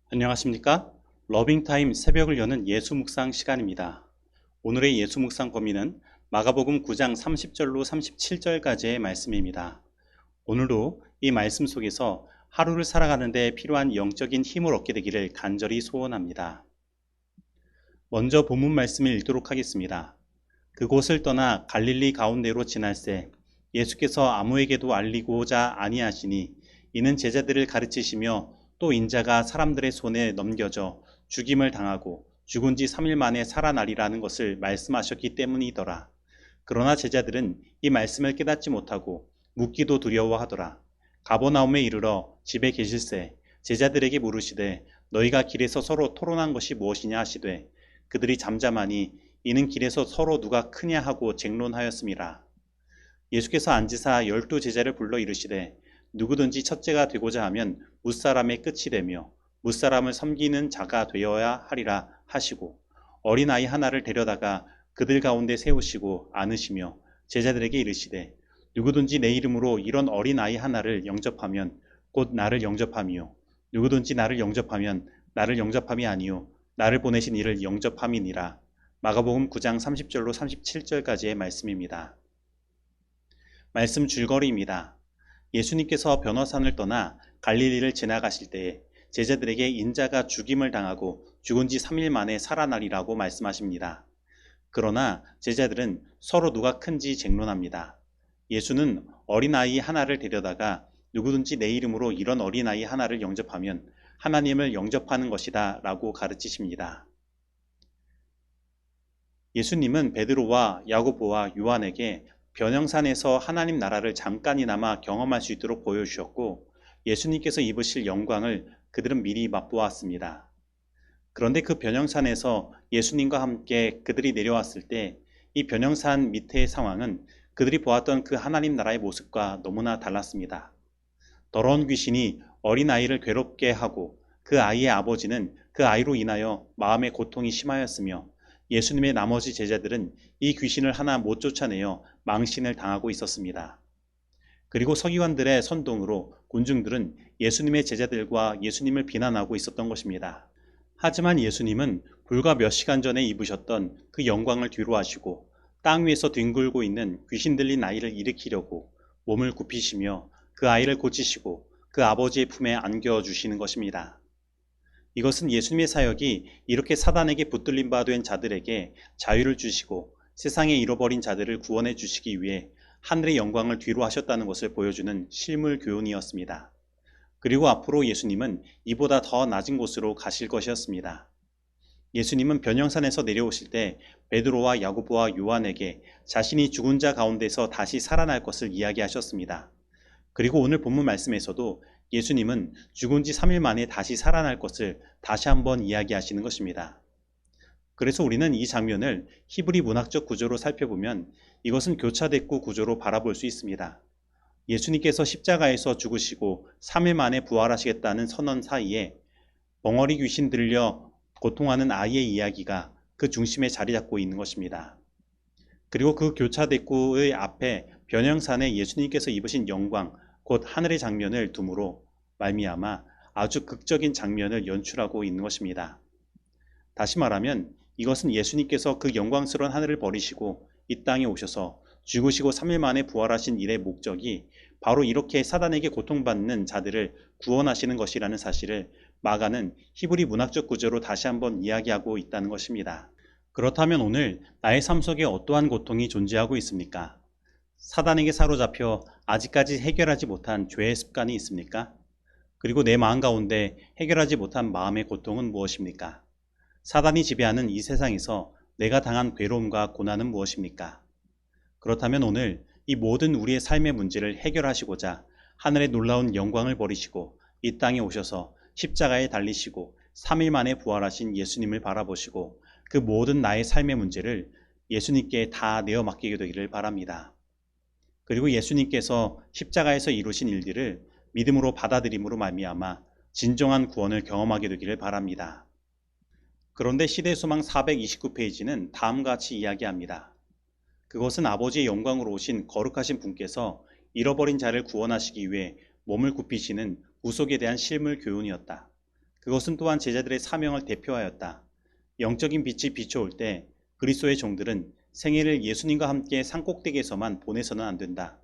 안녕하십니까? 러빙타임 새벽을 여는 예수 묵상 시간입니다. 오늘의 예수 묵상 범위는 마가복음 9장 30절로 37절까지의 말씀입니다. 오늘도 이 말씀 속에서 하루를 살아가는 데 필요한 영적인 힘을 얻게 되기를 간절히 소원합니다. 먼저 본문 말씀을 읽도록 하겠습니다. 그곳을 떠나 갈릴리 가운데로 지날새 예수께서 아무에게도 알리고자 아니하시니 이는 제자들을 가르치시며 또 인자가 사람들의 손에 넘겨져 죽임을 당하고 죽은 지 3일 만에 살아나리라는 것을 말씀하셨기 때문이더라. 그러나 제자들은 이 말씀을 깨닫지 못하고 묻기도 두려워하더라. 가버나움에 이르러 집에 계실새 제자들에게 물으시되 너희가 길에서 서로 토론한 것이 무엇이냐 하시되 그들이 잠잠하니 이는 길에서 서로 누가 크냐 하고 쟁론하였음이라. 예수께서 앉으사 12 제자를 불러 이르시되 누구든지 첫째가 되고자 하면 무사람의 끝이 되며 무사람을 섬기는 자가 되어야 하리라 하시고 어린아이 하나를 데려다가 그들 가운데 세우시고 안으시며 제자들에게 이르시되 누구든지 내 이름으로 이런 어린아이 하나를 영접하면 곧 나를 영접함이요 누구든지 나를 영접하면 나를 영접함이 아니요 나를 보내신 이를 영접함이니라. 마가복음 9장 30절로 37절까지의 말씀입니다. 말씀 줄거리입니다. 예수님께서 변호산을 떠나 갈릴리를 지나가실 때에 제자들에게 인자가 죽임을 당하고 죽은 지 3일 만에 살아나리라고 말씀하십니다. 그러나 제자들은 서로 누가 큰지 쟁론합니다. 예수는 어린아이 하나를 데려다가 누구든지 내 이름으로 이런 어린아이 하나를 영접하면 하나님을 영접하는 것이다 라고 가르치십니다. 예수님은 베드로와 야고보와 요한에게 변형산에서 하나님 나라를 잠깐이나마 경험할 수 있도록 보여주셨고 예수님께서 입으실 영광을 그들은 미리 맛보았습니다. 그런데 그 변형산에서 예수님과 함께 그들이 내려왔을 때 이 변형산 밑의 상황은 그들이 보았던 그 하나님 나라의 모습과 너무나 달랐습니다. 더러운 귀신이 어린아이를 괴롭게 하고 그 아이의 아버지는 그 아이로 인하여 마음의 고통이 심하였으며 예수님의 나머지 제자들은 이 귀신을 하나 못 쫓아내어 망신을 당하고 있었습니다. 그리고 서기관들의 선동으로 군중들은 예수님의 제자들과 예수님을 비난하고 있었던 것입니다. 하지만 예수님은 불과 몇 시간 전에 입으셨던 그 영광을 뒤로하시고 땅 위에서 뒹굴고 있는 귀신 들린 아이를 일으키려고 몸을 굽히시며 그 아이를 고치시고 그 아버지의 품에 안겨주시는 것입니다. 이것은 예수님의 사역이 이렇게 사단에게 붙들림 바 된 자들에게 자유를 주시고 세상에 잃어버린 자들을 구원해 주시기 위해 하늘의 영광을 뒤로 하셨다는 것을 보여주는 실물 교훈이었습니다. 그리고 앞으로 예수님은 이보다 더 낮은 곳으로 가실 것이었습니다. 예수님은 변형산에서 내려오실 때 베드로와 야고보와 요한에게 자신이 죽은 자 가운데서 다시 살아날 것을 이야기하셨습니다. 그리고 오늘 본문 말씀에서도 예수님은 죽은 지 3일 만에 다시 살아날 것을 다시 한번 이야기하시는 것입니다. 그래서 우리는 이 장면을 히브리 문학적 구조로 살펴보면 이것은 교차대꾸 구조로 바라볼 수 있습니다. 예수님께서 십자가에서 죽으시고 3일 만에 부활하시겠다는 선언 사이에 벙어리 귀신 들려 고통하는 아이의 이야기가 그 중심에 자리 잡고 있는 것입니다. 그리고 그 교차대꾸의 앞에 변형산에 예수님께서 입으신 영광, 곧 하늘의 장면을 둠으로 말미암아 아주 극적인 장면을 연출하고 있는 것입니다. 다시 말하면 이것은 예수님께서 그 영광스러운 하늘을 버리시고 이 땅에 오셔서 죽으시고 3일 만에 부활하신 일의 목적이 바로 이렇게 사단에게 고통받는 자들을 구원하시는 것이라는 사실을 마가는 히브리 문학적 구조로 다시 한번 이야기하고 있다는 것입니다. 그렇다면 오늘 나의 삶 속에 어떠한 고통이 존재하고 있습니까? 사단에게 사로잡혀 아직까지 해결하지 못한 죄의 습관이 있습니까? 그리고 내 마음 가운데 해결하지 못한 마음의 고통은 무엇입니까? 사단이 지배하는 이 세상에서 내가 당한 괴로움과 고난은 무엇입니까? 그렇다면 오늘 이 모든 우리의 삶의 문제를 해결하시고자 하늘의 놀라운 영광을 버리시고 이 땅에 오셔서 십자가에 달리시고 3일 만에 부활하신 예수님을 바라보시고 그 모든 나의 삶의 문제를 예수님께 다 내어 맡기게 되기를 바랍니다. 그리고 예수님께서 십자가에서 이루신 일들을 믿음으로 받아들임으로 말미암아 진정한 구원을 경험하게 되기를 바랍니다. 그런데 시대소망 429페이지는 다음과 같이 이야기합니다. 그것은 아버지의 영광으로 오신 거룩하신 분께서 잃어버린 자를 구원하시기 위해 몸을 굽히시는 구속에 대한 실물 교훈이었다. 그것은 또한 제자들의 사명을 대표하였다. 영적인 빛이 비춰올 때 그리스도의 종들은 생애를 예수님과 함께 산꼭대기에서만 보내서는 안 된다.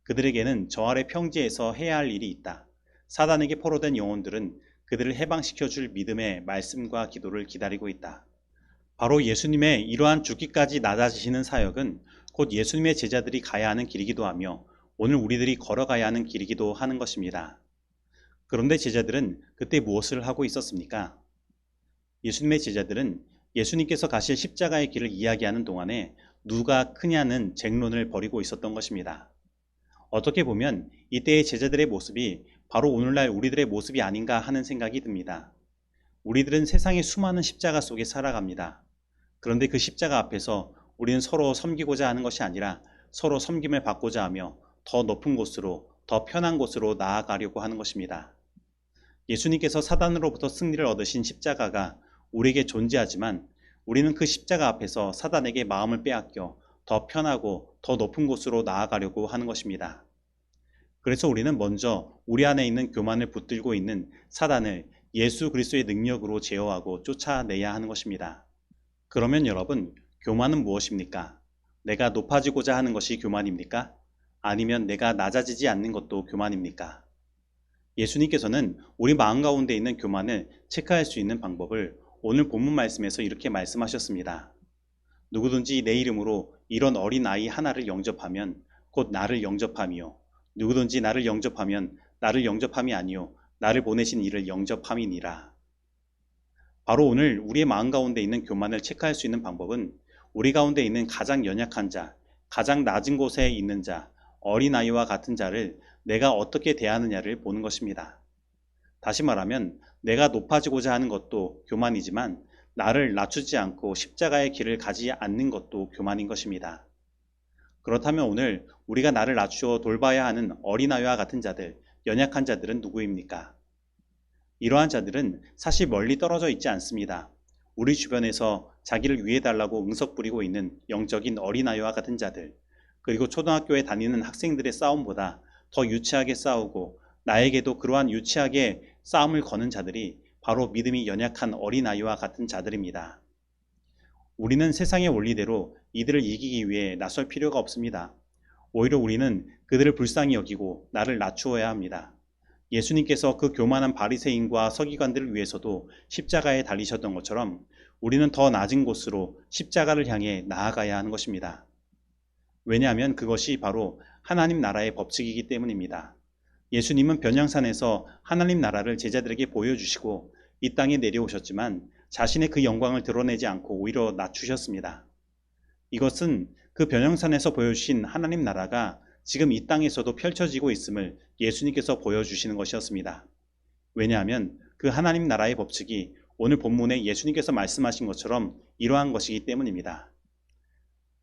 그들에게는 저 아래 평지에서 해야 할 일이 있다. 사단에게 포로된 영혼들은 그들을 해방시켜줄 믿음의 말씀과 기도를 기다리고 있다. 바로 예수님의 이러한 죽기까지 낮아지시는 사역은 곧 예수님의 제자들이 가야 하는 길이기도 하며 오늘 우리들이 걸어가야 하는 길이기도 하는 것입니다. 그런데 제자들은 그때 무엇을 하고 있었습니까? 예수님의 제자들은 예수님께서 가실 십자가의 길을 이야기하는 동안에 누가 크냐는 쟁론을 벌이고 있었던 것입니다. 어떻게 보면 이때의 제자들의 모습이 바로 오늘날 우리들의 모습이 아닌가 하는 생각이 듭니다. 우리들은 세상의 수많은 십자가 속에 살아갑니다. 그런데 그 십자가 앞에서 우리는 서로 섬기고자 하는 것이 아니라 서로 섬김을 받고자 하며 더 높은 곳으로, 더 편한 곳으로 나아가려고 하는 것입니다. 예수님께서 사단으로부터 승리를 얻으신 십자가가 우리에게 존재하지만 우리는 그 십자가 앞에서 사단에게 마음을 빼앗겨 더 편하고 더 높은 곳으로 나아가려고 하는 것입니다. 그래서 우리는 먼저 우리 안에 있는 교만을 붙들고 있는 사단을 예수 그리스도의 능력으로 제어하고 쫓아내야 하는 것입니다. 그러면 여러분, 교만은 무엇입니까? 내가 높아지고자 하는 것이 교만입니까? 아니면 내가 낮아지지 않는 것도 교만입니까? 예수님께서는 우리 마음 가운데 있는 교만을 체크할 수 있는 방법을 오늘 본문 말씀에서 이렇게 말씀하셨습니다. 누구든지 내 이름으로 이런 어린 아이 하나를 영접하면 곧 나를 영접함이요. 누구든지 나를 영접하면 나를 영접함이 아니요 나를 보내신 이를 영접함이니라. 바로 오늘 우리의 마음 가운데 있는 교만을 체크할 수 있는 방법은 우리 가운데 있는 가장 연약한 자, 가장 낮은 곳에 있는 자, 어린아이와 같은 자를 내가 어떻게 대하느냐를 보는 것입니다. 다시 말하면 내가 높아지고자 하는 것도 교만이지만 나를 낮추지 않고 십자가의 길을 가지 않는 것도 교만인 것입니다. 그렇다면 오늘 우리가 나를 낮추어 돌봐야 하는 어린아이와 같은 자들, 연약한 자들은 누구입니까? 이러한 자들은 사실 멀리 떨어져 있지 않습니다. 우리 주변에서 자기를 위해달라고 응석 부리고 있는 영적인 어린아이와 같은 자들, 그리고 초등학교에 다니는 학생들의 싸움보다 더 유치하게 싸우고 나에게도 그러한 유치하게 싸움을 거는 자들이 바로 믿음이 연약한 어린아이와 같은 자들입니다. 우리는 세상의 원리대로 이들을 이기기 위해 나설 필요가 없습니다. 오히려 우리는 그들을 불쌍히 여기고 나를 낮추어야 합니다. 예수님께서 그 교만한 바리새인과 서기관들을 위해서도 십자가에 달리셨던 것처럼 우리는 더 낮은 곳으로 십자가를 향해 나아가야 하는 것입니다. 왜냐하면 그것이 바로 하나님 나라의 법칙이기 때문입니다. 예수님은 변향산에서 하나님 나라를 제자들에게 보여주시고 이 땅에 내려오셨지만 자신의 그 영광을 드러내지 않고 오히려 낮추셨습니다. 이것은 그 변향산에서 보여주신 하나님 나라가 지금 이 땅에서도 펼쳐지고 있음을 예수님께서 보여주시는 것이었습니다. 왜냐하면 그 하나님 나라의 법칙이 오늘 본문에 예수님께서 말씀하신 것처럼 이러한 것이기 때문입니다.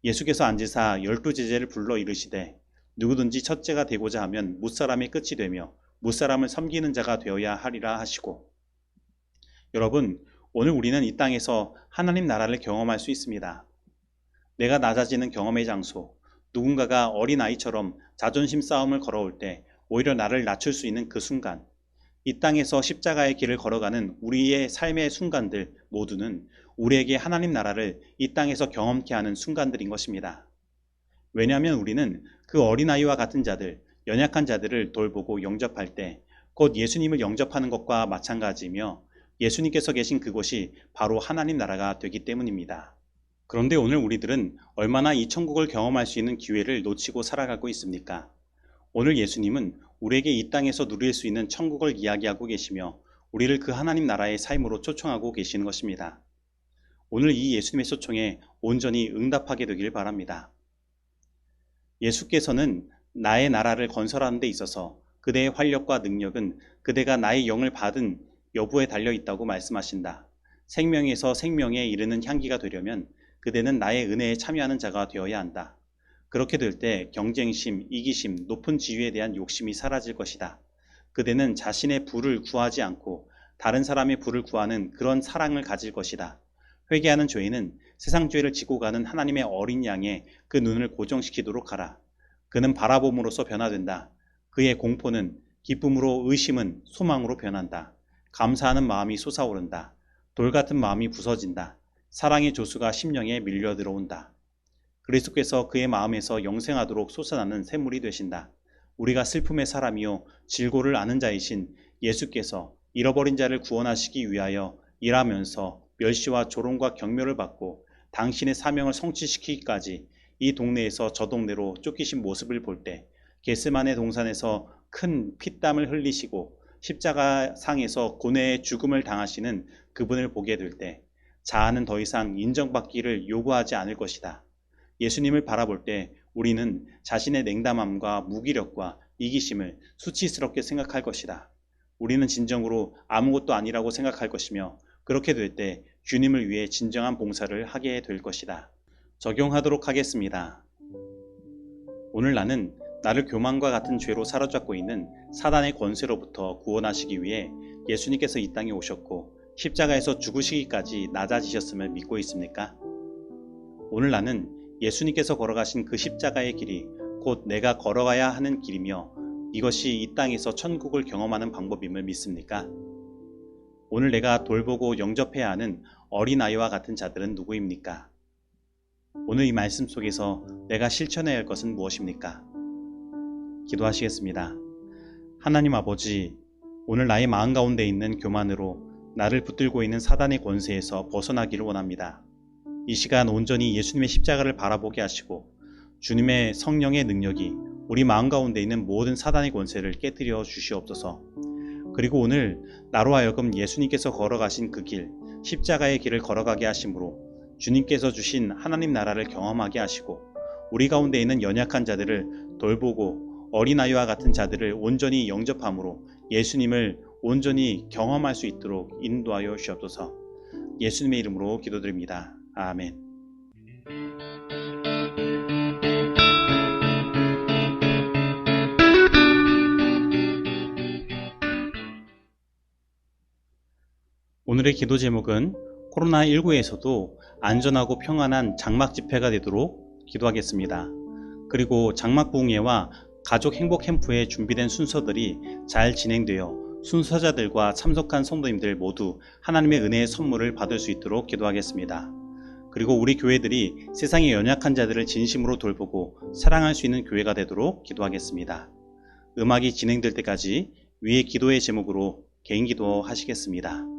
예수께서 앉으사 12제자를 불러 이르시되 누구든지 첫째가 되고자 하면 무사람의 끝이 되며 무사람을 섬기는 자가 되어야 하리라 하시고, 여러분, 오늘 우리는 이 땅에서 하나님 나라를 경험할 수 있습니다. 내가 낮아지는 경험의 장소, 누군가가 어린아이처럼 자존심 싸움을 걸어올 때 오히려 나를 낮출 수 있는 그 순간, 이 땅에서 십자가의 길을 걸어가는 우리의 삶의 순간들 모두는 우리에게 하나님 나라를 이 땅에서 경험케 하는 순간들인 것입니다. 왜냐하면 우리는 그 어린아이와 같은 자들, 연약한 자들을 돌보고 영접할 때 곧 예수님을 영접하는 것과 마찬가지이며 예수님께서 계신 그곳이 바로 하나님 나라가 되기 때문입니다. 그런데 오늘 우리들은 얼마나 이 천국을 경험할 수 있는 기회를 놓치고 살아가고 있습니까? 오늘 예수님은 우리에게 이 땅에서 누릴 수 있는 천국을 이야기하고 계시며 우리를 그 하나님 나라의 삶으로 초청하고 계시는 것입니다. 오늘 이 예수님의 초청에 온전히 응답하게 되길 바랍니다. 예수께서는 나의 나라를 건설하는 데 있어서 그대의 활력과 능력은 그대가 나의 영을 받은 여부에 달려있다고 말씀하신다. 생명에서 생명에 이르는 향기가 되려면 그대는 나의 은혜에 참여하는 자가 되어야 한다. 그렇게 될 때 경쟁심, 이기심, 높은 지위에 대한 욕심이 사라질 것이다. 그대는 자신의 부를 구하지 않고 다른 사람의 부를 구하는 그런 사랑을 가질 것이다. 회개하는 죄인은 세상 죄를 지고 가는 하나님의 어린 양에 그 눈을 고정시키도록 하라. 그는 바라봄으로써 변화된다. 그의 공포는 기쁨으로, 의심은 소망으로 변한다. 감사하는 마음이 솟아오른다. 돌같은 마음이 부서진다. 사랑의 조수가 심령에 밀려 들어온다. 그리스도께서 그의 마음에서 영생하도록 솟아나는 샘물이 되신다. 우리가 슬픔의 사람이요 질고를 아는 자이신 예수께서 잃어버린 자를 구원하시기 위하여 일하면서 멸시와 조롱과 경멸을 받고 당신의 사명을 성취시키기까지 이 동네에서 저 동네로 쫓기신 모습을 볼 때 겟세마네 동산에서 큰 피땀을 흘리시고 십자가 상에서 고뇌의 죽음을 당하시는 그분을 보게 될 때 자아는 더 이상 인정받기를 요구하지 않을 것이다. 예수님을 바라볼 때 우리는 자신의 냉담함과 무기력과 이기심을 수치스럽게 생각할 것이다. 우리는 진정으로 아무것도 아니라고 생각할 것이며 그렇게 될 때 주님을 위해 진정한 봉사를 하게 될 것이다. 적용하도록 하겠습니다. 오늘 나는 나를 교만과 같은 죄로 사로잡고 있는 사단의 권세로부터 구원하시기 위해 예수님께서 이 땅에 오셨고 십자가에서 죽으시기까지 낮아지셨음을 믿고 있습니까? 오늘 나는 예수님께서 걸어가신 그 십자가의 길이 곧 내가 걸어가야 하는 길이며 이것이 이 땅에서 천국을 경험하는 방법임을 믿습니까? 오늘 내가 돌보고 영접해야 하는 어린아이와 같은 자들은 누구입니까? 오늘 이 말씀 속에서 내가 실천해야 할 것은 무엇입니까? 기도하시겠습니다. 하나님 아버지, 오늘 나의 마음 가운데 있는 교만으로 나를 붙들고 있는 사단의 권세에서 벗어나기를 원합니다. 이 시간 온전히 예수님의 십자가를 바라보게 하시고 주님의 성령의 능력이 우리 마음 가운데 있는 모든 사단의 권세를 깨뜨려 주시옵소서. 그리고 오늘 나로 하여금 예수님께서 걸어가신 그 길, 십자가의 길을 걸어가게 하심으로 주님께서 주신 하나님 나라를 경험하게 하시고 우리 가운데 있는 연약한 자들을 돌보고 어린아이와 같은 자들을 온전히 영접함으로 예수님을 온전히 경험할 수 있도록 인도하여 주옵소서. 예수님의 이름으로 기도드립니다. 아멘. 오늘의 기도 제목은 코로나19에서도 안전하고 평안한 장막 집회가 되도록 기도하겠습니다. 그리고 장막 부흥회와 가족 행복 캠프에 준비된 순서들이 잘 진행되어 순서자들과 참석한 성도님들 모두 하나님의 은혜의 선물을 받을 수 있도록 기도하겠습니다. 그리고 우리 교회들이 세상의 연약한 자들을 진심으로 돌보고 사랑할 수 있는 교회가 되도록 기도하겠습니다. 음악이 진행될 때까지 위의 기도의 제목으로 개인 기도 하시겠습니다.